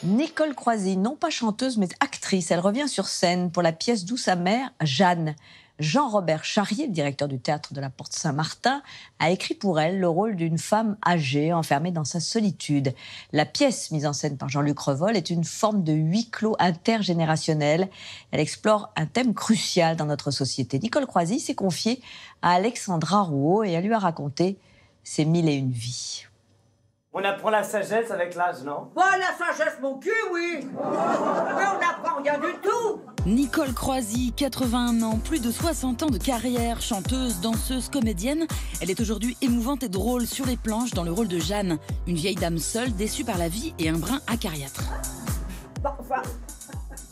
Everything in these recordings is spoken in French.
Nicole Croisy, non pas chanteuse mais actrice, elle revient sur scène pour la pièce D'où sa mère, Jeanne. Jean-Robert Charrier, le directeur du théâtre de la Porte Saint-Martin, a écrit pour elle le rôle d'une femme âgée, enfermée dans sa solitude. La pièce, mise en scène par Jean-Luc Revol, est une forme de huis clos intergénérationnel. Elle explore un thème crucial dans notre société. Nicole Croisy s'est confiée à Alexandra Rouault et elle lui a raconté ses 1001 vies. On apprend la sagesse avec l'âge, non? Bon, la sagesse, mon cul, oui. Mais on n'apprend rien du tout. Nicole Croisy, 81 ans, plus de 60 ans de carrière, chanteuse, danseuse, comédienne. Elle est aujourd'hui émouvante et drôle sur les planches dans le rôle de Jeanne, une vieille dame seule, déçue par la vie et un brin acariâtre. Bon, enfin,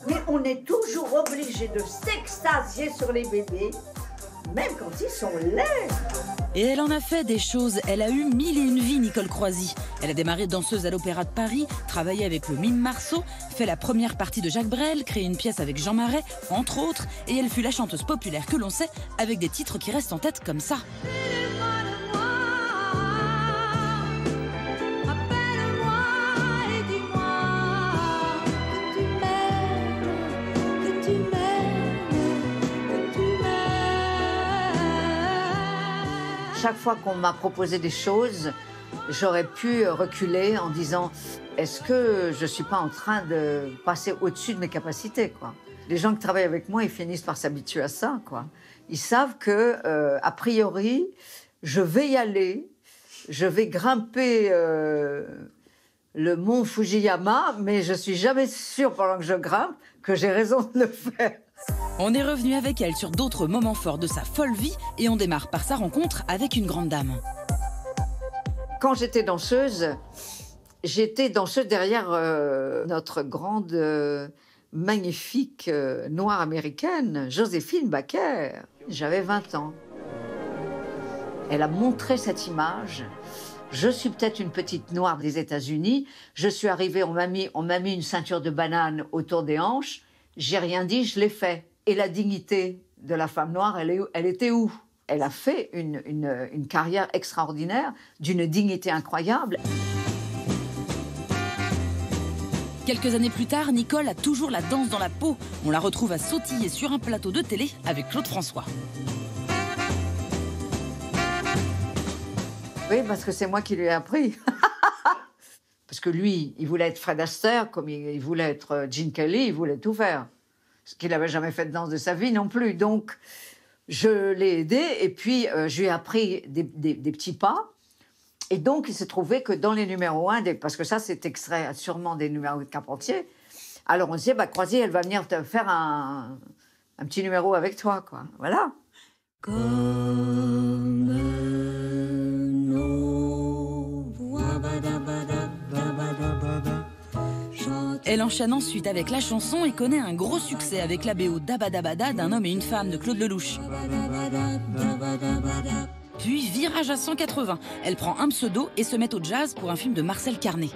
mais on est toujours obligé de s'extasier sur les bébés, même quand ils sont laids. Et elle en a fait des choses. Elle a eu 1001 vies, Nicole Croisy. Elle a démarré danseuse à l'Opéra de Paris, travaillé avec le Mime Marceau, fait la première partie de Jacques Brel, créé une pièce avec Jean Marais, entre autres. Et elle fut la chanteuse populaire que l'on sait, avec des titres qui restent en tête comme ça. Chaque fois qu'on m'a proposé des choses, j'aurais pu reculer en disant « Est-ce que je ne suis pas en train de passer au-dessus de mes capacités ?» quoi. Les gens qui travaillent avec moi, ils finissent par s'habituer à ça, quoi. Ils savent que, a priori, je vais y aller, je vais grimper le mont Fujiyama, mais je ne suis jamais sûre pendant que je grimpe que j'ai raison de le faire. On est revenu avec elle sur d'autres moments forts de sa folle vie et on démarre par sa rencontre avec une grande dame. Quand j'étais danseuse derrière notre grande, magnifique noire américaine, Joséphine Baker. J'avais 20 ans. Elle a montré cette image. Je suis peut-être une petite noire des États-Unis. Je suis arrivée, on m'a mis une ceinture de banane autour des hanches. J'ai rien dit, je l'ai fait. Et la dignité de la femme noire, elle était où? Elle a fait une carrière extraordinaire, d'une dignité incroyable. Quelques années plus tard, Nicole a toujours la danse dans la peau. On la retrouve à sautiller sur un plateau de télé avec Claude François. Oui, parce que c'est moi qui lui ai appris. Parce que lui, il voulait être Fred Astaire, comme il voulait être Gene Kelly, il voulait tout faire. Ce qu'il n'avait jamais fait de danse de sa vie non plus. Donc, je l'ai aidé et puis je lui ai appris des petits pas. Et donc, il s'est trouvé que dans les numéros 1, parce que ça, c'est extrait sûrement des numéros de Carpentier, alors on se disait, Croisy, elle va venir te faire un petit numéro avec toi, quoi. Voilà. Elle enchaîne ensuite avec la chanson et connaît un gros succès avec la BO d'Abadabada d'un homme et une femme de Claude Lelouch. Puis virage à 180, elle prend un pseudo et se met au jazz pour un film de Marcel Carné.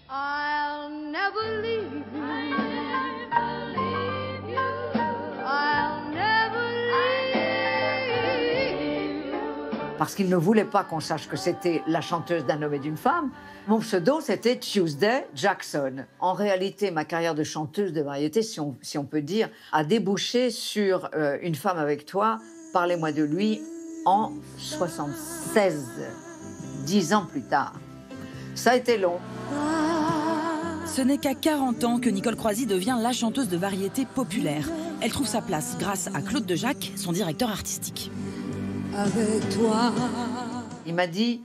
I'll never leave you. I'll never leave you. Parce qu'il ne voulait pas qu'on sache que c'était la chanteuse d'un homme et d'une femme. Mon pseudo, c'était Tuesday Jackson. En réalité, ma carrière de chanteuse de variété, si on peut dire, a débouché sur Une femme avec toi, Parlez-moi de lui, en 76, 10 ans plus tard. Ça a été long. Ce n'est qu'à 40 ans que Nicole Croisy devient la chanteuse de variété populaire. Elle trouve sa place grâce à Claude Dejac, son directeur artistique. Avec toi. Il m'a dit,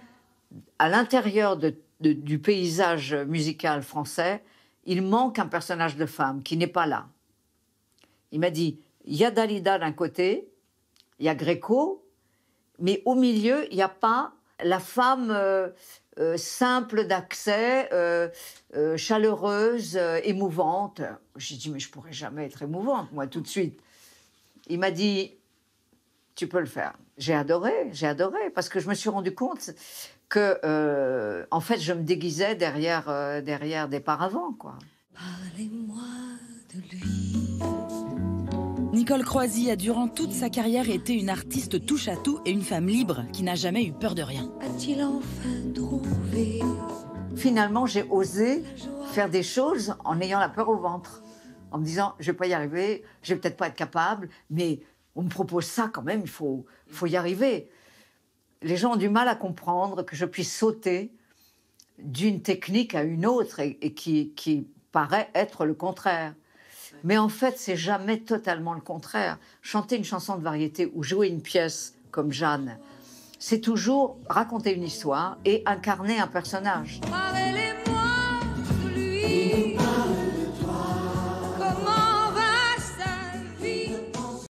à l'intérieur du paysage musical français, il manque un personnage de femme qui n'est pas là. Il m'a dit, il y a Dalida d'un côté, il y a Gréco, mais au milieu, il n'y a pas la femme simple d'accès, chaleureuse, émouvante. J'ai dit, mais je ne pourrais jamais être émouvante, moi, tout de suite. Il m'a dit, tu peux le faire. J'ai adoré, parce que je me suis rendu compte que, en fait, je me déguisais derrière des paravents, quoi. Parlez-moi de lui. Nicole Croisy a durant toute sa carrière été une artiste touche-à-tout et une femme libre qui n'a jamais eu peur de rien. A-t-il enfin trouvé Finalement, j'ai osé faire des choses en ayant la peur au ventre, en me disant, je vais pas y arriver, je vais peut-être pas être capable, mais on me propose ça quand même, il faut y arriver. Les gens ont du mal à comprendre que je puisse sauter d'une technique à une autre et qui paraît être le contraire. Mais en fait, c'est jamais totalement le contraire. Chanter une chanson de variété ou jouer une pièce comme Jeanne, c'est toujours raconter une histoire et incarner un personnage. Parlez-moi de lui.